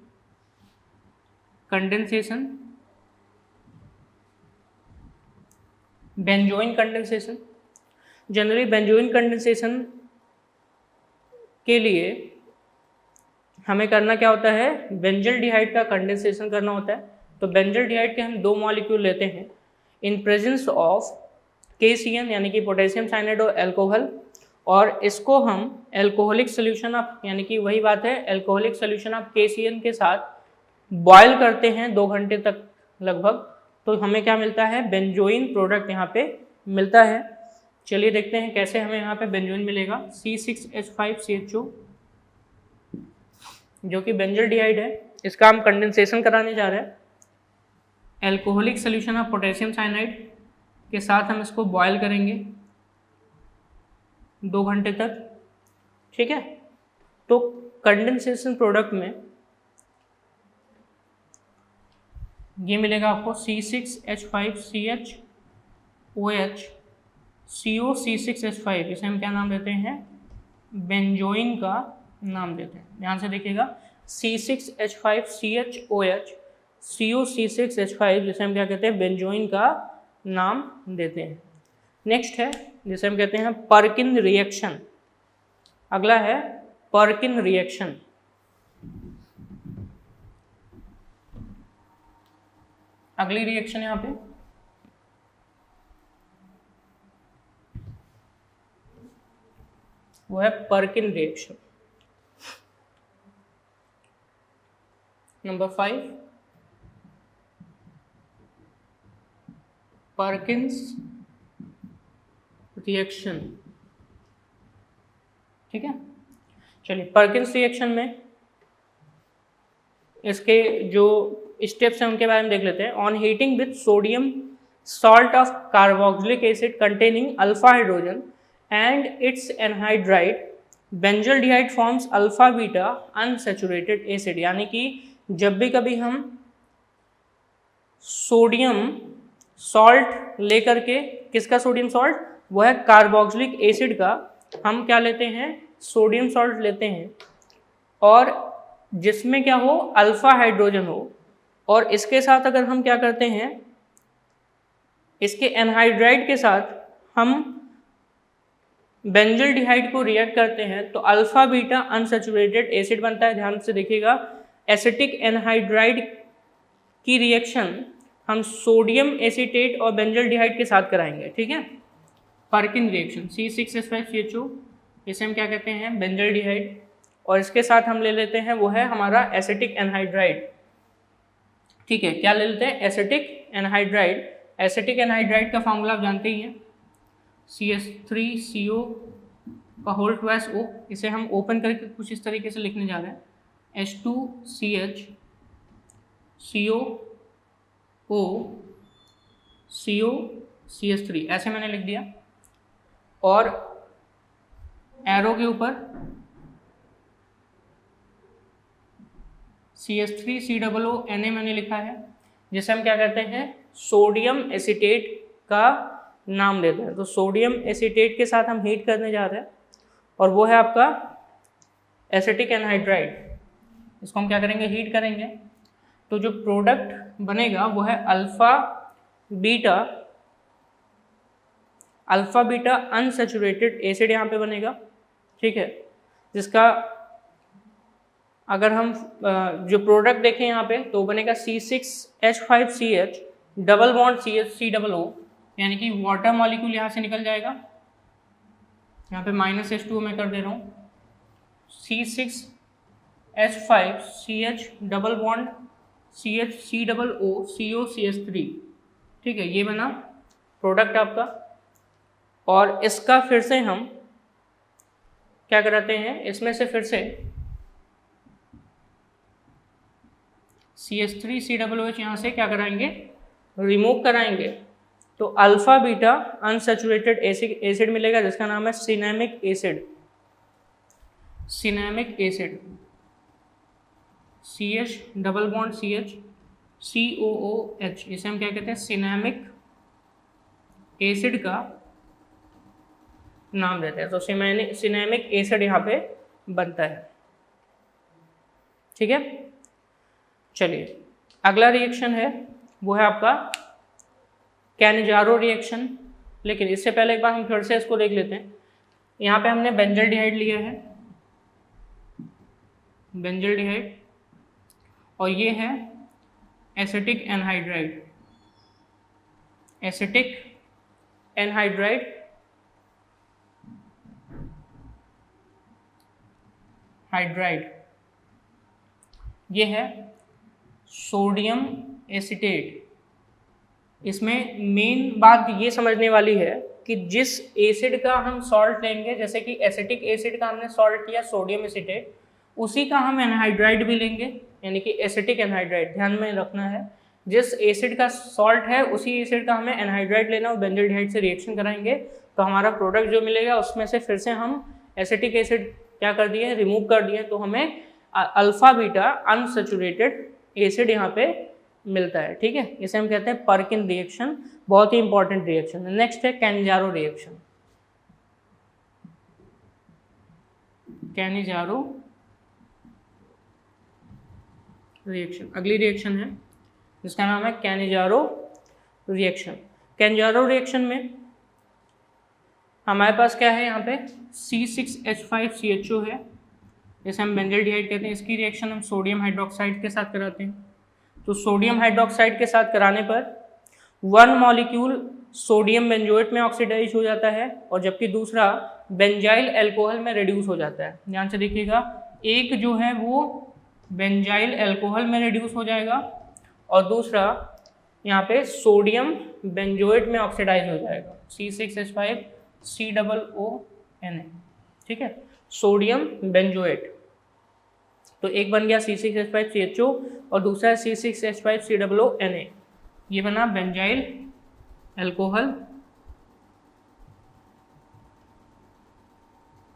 condensation. Benzoin condensation generally benzoin condensation के लिए हमें करना क्या होता है, बेंजल्डिहाइड का कंडेंसेशन करना होता है। तो बेंजल्डिहाइड के हम 2 मॉलिक्यूल लेते हैं इन प्रेजेंस ऑफ KCN यानी कि पोटेशियम साइनाइड और अल्कोहल, और इसको हम एल्कोहलिक सोल्यूशन ऑफ, यानी कि वही बात है, एल्कोहलिक सोल्यूशन ऑफ KCN के साथ बॉयल करते हैं 2 घंटे तक लगभग। तो हमें क्या मिलता है, बेंजोइन प्रोडक्ट यहाँ पे मिलता है। चलिए देखते हैं कैसे हमें यहाँ पे बेंजोइन मिलेगा। C6H5CHO जो कि बेंजल्डिहाइड है, इसका हम कंडेंसेशन कराने जा रहे हैं। Alcoholic solution of potassium cyanide के साथ हम इसको बॉयल करेंगे 2 घंटे तक, ठीक है। तो कंडेंसेशन प्रोडक्ट में ये मिलेगा आपको C6H5CHOH CO C6H5, इसे हम क्या नाम देते हैं, बेंजोइन का नाम देते हैं। ध्यान से देखिएगा, C6H5CHOH COC6H5 जिसे हम क्या कहते हैं, बेंजोइन का नाम देते हैं। नेक्स्ट है जिसे हम कहते हैं पर्किन रिएक्शन। अगला है पर्किन रिएक्शन। अगली रिएक्शन यहाँ पे वो है Perkin reaction. Number 5 Perkins reaction, ठीक है। चलिए पर्किन्स रिएक्शन में इसके जो स्टेप्स हैं उनके बारे में देख लेते हैं। On heating with sodium salt of carboxylic acid containing alpha hydrogen and it's anhydride benzaldehyde forms alpha beta unsaturated acid. यानी कि जब भी कभी हम सोडियम सॉल्ट लेकर के, किसका सोडियम सॉल्ट, वो है कार्बोक्सिलिक एसिड का, हम क्या लेते हैं, सोडियम सॉल्ट लेते हैं, और जिसमें क्या हो, अल्फा हाइड्रोजन हो, और इसके साथ अगर हम क्या करते हैं, इसके एनहाइड्राइड के साथ हम बेंजल्डिहाइड को रिएक्ट करते हैं तो अल्फा बीटा अनसैचुरेटेड एसिड बनता है। ध्यान से देखिएगा, एसिटिक एनहाइड्राइड की रिएक्शन हम सोडियम एसीटेट और बेंजल्डिहाइड के साथ कराएंगे, ठीक है। पर्किन रिएक्शन C6H5CHO, इसे हम क्या कहते हैं, बेंजल्डिहाइड, और इसके साथ हम ले लेते हैं वो है हमारा एसिटिक एनहाइड्राइड, ठीक है। क्या ले लेते हैं, एसिटिक एनहाइड्राइड। एसिटिक एनहाइड्राइड का फॉर्मूला आप जानते ही हैं, CH3CO का होल ट्वाइस O। इसे हम ओपन करके कुछ इस तरीके से लिखने जा रहे हैं, H2CH ऐसे मैंने लिख दिया, और एरो के ऊपर CH3COO मैंने लिखा है, जिसे हम क्या कहते हैं, सोडियम एसीटेट का नाम देते हैं। तो सोडियम एसीटेट के साथ हम हीट करने जा रहे हैं, और वो है आपका एसिटिक एनहाइड्राइड। इसको हम क्या करेंगे, हीट करेंगे, तो जो प्रोडक्ट बनेगा वो है अल्फा बीटा अनसैचुरेटेड एसिड यहाँ पे बनेगा, ठीक है। जिसका अगर हम जो प्रोडक्ट देखें यहाँ पे तो बनेगा C6H5CH डबल बॉन्ड CHCOO, यानी कि वाटर मॉलिक्यूल यहाँ से निकल जाएगा। यहाँ पे -H2O मैं कर दे रहा हूँ, C6H5CH double bond CHCOO COCH3, ठीक है। ये बना प्रोडक्ट आपका, और इसका फिर से हम क्या कराते हैं, इसमें से फिर से CH3COOH यहाँ से क्या कराएंगे, रिमूव कराएंगे, तो अल्फा बीटा अनसैचुरेटेड एसिड मिलेगा जिसका नाम है cinnamic acid. Cinnamic acid CH double bond CH COOH, इसे हम क्या कहते हैं, सिनेमिक एसिड का नाम देते हैं। तो सिनेमिक एसिड यहाँ पे बनता है। ठीक है, चलिए अगला रिएक्शन है वो है आपका कैनिजारो रिएक्शन। लेकिन इससे पहले एक बार हम फिर से इसको देख लेते हैं। यहाँ पे हमने बेंजल्डिहाइड लिया है, बेंजल्डिहाइड, और ये है acetic anhydride, acetic anhydride, hydride, ये है सोडियम एसीटेट। इसमें मेन बात ये समझने वाली है कि जिस एसिड का हम सॉल्ट लेंगे, जैसे कि एसिटिक एसिड का हमने सॉल्ट लिया सोडियम एसीटेट, उसी का हम एनहाइड्राइड भी लेंगे, यानी कि एसिटिक एनहाइड्राइड। ध्यान में रखना है, जिस एसिड का सॉल्ट है उसी एसिड का हमें एनहाइड्राइड लेना और बेंजल्डिहाइड से रिएक्शन कराएंगे, तो हमारा प्रोडक्ट जो मिलेगा उसमें से फिर से हम एसिटिक एसिड क्या कर दिए, रिमूव कर दिए, तो हमें अल्फा बीटा अनसैचुरेटेड एसिड यहाँ पे मिलता है। ठीक है, इसे हम कहते हैं पर्किन रिएक्शन, बहुत ही इंपॉर्टेंट रिएक्शन है। नेक्स्ट है कैनिजारो रिएक्शन। कैनिजारो रिएक्शन अगली रिएक्शन है जिसका नाम है कैनिजारो रिएक्शन। कैनिजारो रिएक्शन में हमारे पास क्या है, यहाँ पे C6H5CHO है, जैसे हम बेंजल्डिहाइड कहते हैं। इसकी रिएक्शन हम सोडियम हाइड्रोक्साइड के साथ कराते हैं। तो सोडियम हाइड्रोक्साइड के साथ कराने पर वन मॉलिक्यूल सोडियम बेंजोएट में ऑक्सीडाइज हो जाता है, और जबकि दूसरा बेंजाइल अल्कोहल में रिड्यूस हो जाता है। ध्यान से देखिएगा, एक जो है वो बेंजाइल अल्कोहल में रिड्यूस हो जाएगा और दूसरा यहाँ पे सोडियम बेंजोएट में ऑक्सीडाइज हो जाएगा, C6H5COONA। ठीक है, सोडियम बेंजोएट। तो एक बन गया C6H5CHO और दूसरा है C6H5COONA। ये बना बेंजाइल अल्कोहल,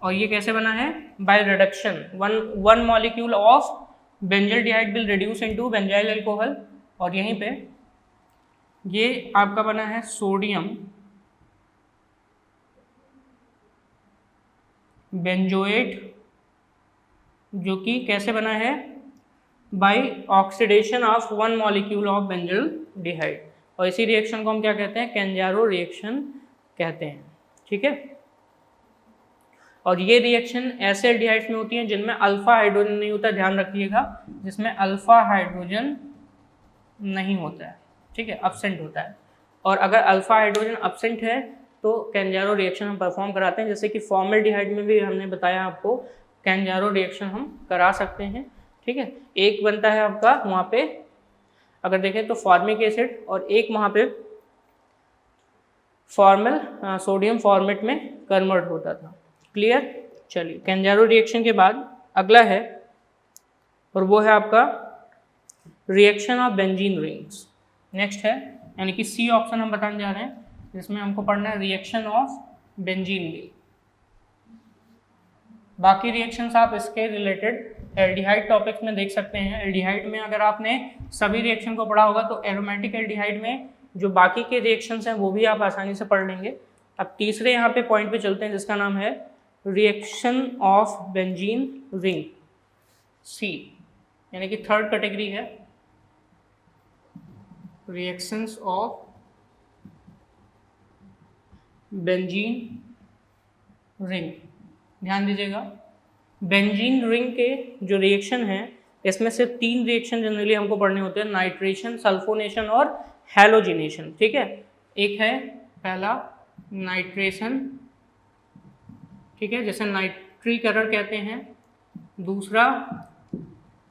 और ये कैसे बना है, by reduction. One molecule of benzaldehyde will reduce into benzyl alcohol, और यहीं पे ये आपका बना है सोडियम बेंजोएट, जो कि कैसे बना है, by oxidation of one molecule of benzaldehyde. और इसी रिएक्शन को हम क्या कहते हैं, कैनिजारो रिएक्शन कहते हैं। ठीक है, और ये रिएक्शन ऐसे एल्डिहाइड्स में होती हैं जिनमें अल्फा हाइड्रोजन नहीं होता, ध्यान रखिएगा, जिसमें अल्फा हाइड्रोजन नहीं होता है। ठीक है, अब्सेंट होता है। और अगर अल्फा हाइड्रोजन अब्सेंट है तो कैनिजारो रिएक्शन हम परफॉर्म कराते हैं, जैसे कि फॉर्मल्डिहाइड में भी हमने बताया आपको कैनिजारो रिएक्शन हम करा सकते हैं। ठीक है, एक बनता है आपका वहाँ पे अगर देखें तो फॉर्मिक एसिड, और एक वहाँ पे फॉर्मल सोडियम फॉर्मेट में कन्वर्ट होता था। क्लियर। चलिए, कैनिजारो रिएक्शन के बाद अगला है, और वो है आपका reaction of benzene rings. Next है, यानी कि सी ऑप्शन हम बताने जा रहे हैं, जिसमें हमको पढ़ना है रिएक्शन ऑफ बेंजीन रिंग। बाकी रिएक्शंस आप इसके रिलेटेड एल्डिहाइड टॉपिक्स में देख सकते हैं। एल्डिहाइड में अगर आपने सभी रिएक्शन को पढ़ा होगा तो एरोमेटिक एल्डिहाइड में जो बाकी के रिएक्शंस हैं वो भी आप आसानी से पढ़ लेंगे। अब तीसरे यहाँ पे पॉइंट पे चलते हैं, जिसका नाम है रिएक्शन ऑफ बेंजीन रिंग, सी, यानी कि थर्ड कैटेगरी है रिएक्शंस ऑफ बेंजीन रिंग। ध्यान दीजिएगा, बेंजीन रिंग के जो रिएक्शन हैं इसमें से तीन रिएक्शन जनरली हमको पढ़ने होते हैं, नाइट्रेशन, सल्फोनेशन और हैलोजिनेशन। ठीक है, एक है पहला नाइट्रेशन, ठीक है, जैसे नाइट्रिक एरर कहते हैं। दूसरा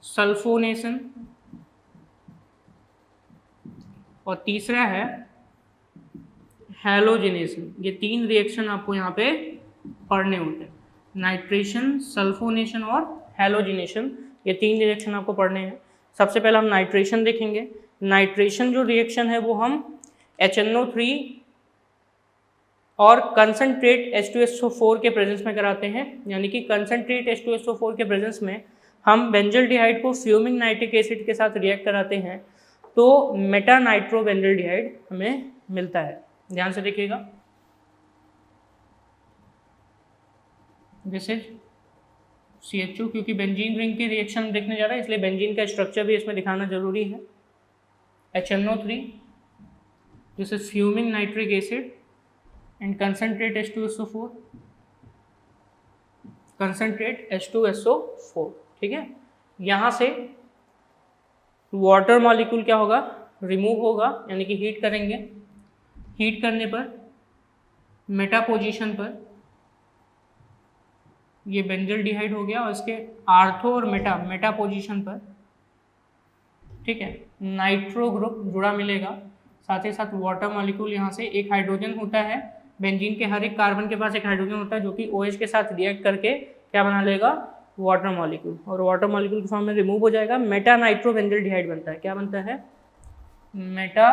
सल्फोनेशन, और तीसरा है हैलोजिनेशन। ये तीन रिएक्शन आपको यहाँ पे पढ़ने होते हैं, नाइट्रेशन, सल्फोनेशन और हैलोजिनेशन। ये तीन रिएक्शन आपको पढ़ने हैं। सबसे पहले हम नाइट्रेशन देखेंगे। नाइट्रेशन जो रिएक्शन है वो हम HNO3 और कंसनट्रेट H2SO4 के प्रेजेंस में कराते हैं, यानी कि कंसनट्रेट H2SO4 के प्रेजेंस में हम बेंजल्डिहाइड को फ्यूमिंग नाइट्रिक एसिड के साथ रिएक्ट कराते हैं तो मेटा नाइट्रो बेंजल्डिहाइड हमें मिलता है। ध्यान से देखिएगा, दिस इज CHO, क्योंकि बेंजीन रिंग की रिएक्शन देखने जा रहा है इसलिए बेंजीन का स्ट्रक्चर भी इसमें दिखाना जरूरी है। HNO3, this is fuming nitric acid and concentrate H2SO4, concentrate H2SO4, ठीक है। यहाँ से वाटर मॉलिक्यूल क्या होगा, रिमूव होगा, यानी कि हीट करेंगे। हीट करने पर मेटा पोजीशन पर ये बेंजल्डिहाइड हो गया और इसके आर्थो और मेटा पोजीशन पर, ठीक है, नाइट्रो ग्रुप जुड़ा मिलेगा। साथ ही साथ वाटर मॉलिक्यूल, यहाँ से एक हाइड्रोजन होता है, बेंजीन के हर एक कार्बन के पास एक हाइड्रोजन होता है जो कि OH के साथ रिएक्ट करके क्या बना लेगा, वाटर मॉलिक्यूल, और वाटर मॉलिक्यूल के फॉर्म में रिमूव हो जाएगा, मेटा नाइट्रो बेंजल्डिहाइड बनता है। क्या बनता है, मेटा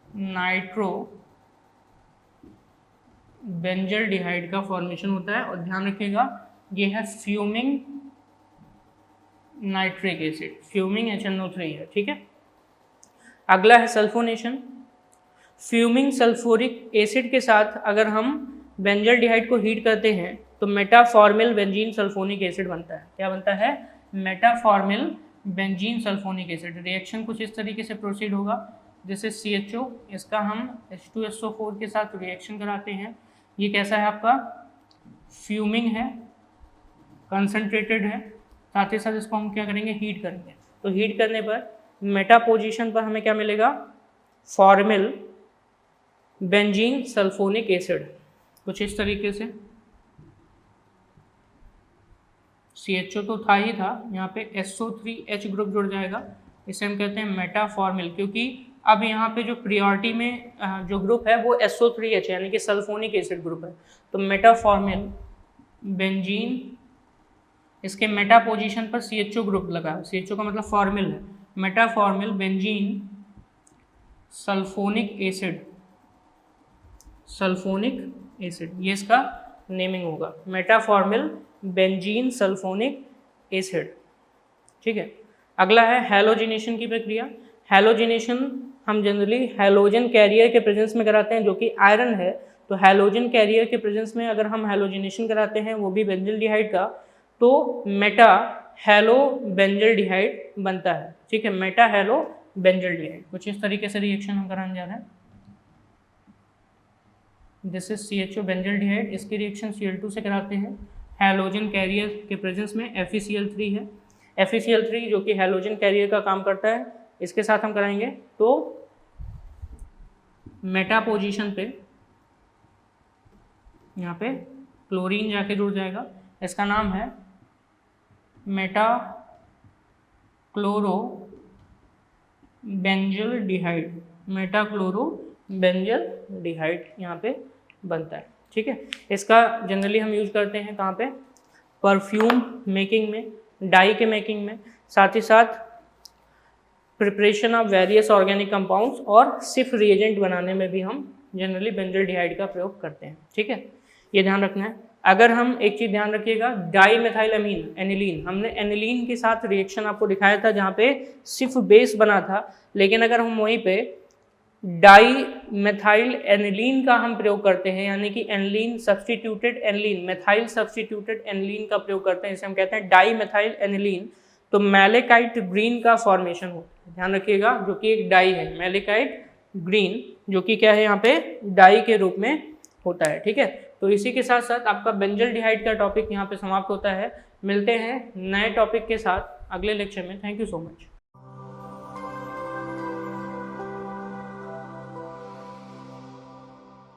नाइट्रो बेंजल्डिहाइड का फॉर्मेशन होता है। और ध्यान रखिएगा ये है fuming nitric acid, fuming HNO3 है, ठीक है। अगला है सल्फोनेशन। फ्यूमिंग सल्फ्यूरिक एसिड के साथ अगर हम बेंजल्डिहाइड को हीट करते हैं तो मेटाफॉर्मिल बेंजीन सल्फोनिक एसिड बनता है। क्या बनता है, metaformyl benzene sulphonic acid. Reaction कुछ इस तरीके से प्रोसीड होगा, जैसे CHO, इसका हम H2SO4 के साथ रिएक्शन कराते हैं। ये कैसा है आपका, फ्यूमिंग है, कंसनट्रेटेड है, साथ ही साथ इसको हम क्या करेंगे, हीट करेंगे। तो हीट करने पर मेटा पोजीशन पर हमें क्या मिलेगा, फॉर्मिल बेंजीन सल्फोनिक एसिड, कुछ इस तरीके से। CHO तो था ही था, यहाँ पे SO3H ग्रुप जुड़ जाएगा, इसे हम कहते हैं मेटाफॉर्मिल, क्योंकि अब यहाँ पे जो प्रियोरिटी में जो ग्रुप है वो SO3H है, यानी कि सल्फोनिक एसिड ग्रुप है। तो मेटाफॉर्मिल बेंजीन, इसके मेटा पोजीशन पर CHO ग्रुप लगा, CHO का मतलब फॉर्मिल है, metaformyl benzene sulphonic acid, sulphonic acid, ये इसका नेमिंग होगा, मेटाफॉर्मिल बेंजीन सल्फोनिक एसिड, ठीक है। अगला है हैलोजिनेशन की प्रक्रिया। हैलोजिनेशन हम जनरली हैलोजन कैरियर के प्रेजेंस में कराते हैं जो कि आयरन है। तो हैलोजन कैरियर के प्रेजेंस में अगर हम हैलोजिनेशन कराते हैं वो भी बेंजल्डिहाइड का, तो मेटा हैलो बेंजल्डिहाइड बनता है, ठीक है, मेटा हैलो बेंजल्डिहाइड। कुछ इस तरीके से रिएक्शन हम कराने जा रहे हैं। दिस इज CHO बेंजल्डिहाइड, इसकी रिएक्शन Cl2 से कराते हैं हैलोजन कैरियर के प्रेजेंस में। FeCl3 है, FeCl3 जो कि हैलोजन कैरियर का काम करता है, इसके साथ हम कराएंगे तो मेटा पोजीशन पे यहाँ पे क्लोरीन जाके जुड़ जाएगा, इसका नाम है Meta chloro benzaldehyde, Meta chloro benzaldehyde यहाँ पे बनता है, ठीक है। इसका जनरली हम यूज करते हैं कहाँ पे, परफ्यूम मेकिंग में, डाई के मेकिंग में, साथ ही साथ preparation of various organic compounds और सिर्फ रिएजेंट बनाने में भी हम जनरली बेंजल्डिहाइड का प्रयोग करते हैं, ठीक है। ये ध्यान रखना है। अगर हम एक चीज़ ध्यान रखिएगा, डाई मेथाइल अमीन एनिलीन, हमने एनिलीन के साथ रिएक्शन आपको दिखाया था जहाँ पे सिर्फ बेस बना था, लेकिन अगर हम वहीं पे डाई मेथाइल एनिलीन का हम प्रयोग करते हैं, यानी कि aniline substituted aniline, methyl substituted aniline का प्रयोग करते हैं, इसे हम कहते हैं डाई मेथाइल एनिलीन, तो मैलेकाइट ग्रीन का फॉर्मेशन होता है। ध्यान रखिएगा, जो कि एक डाई है, मैलेकाइट ग्रीन, जो कि क्या है यहाँ पे डाई के रूप में होता है, ठीक है। तो इसी के साथ साथ आपका बेंजल्डिहाइड का टॉपिक यहाँ पे समाप्त होता है। मिलते हैं नए टॉपिक के साथ अगले लेक्चर में। Thank you so much.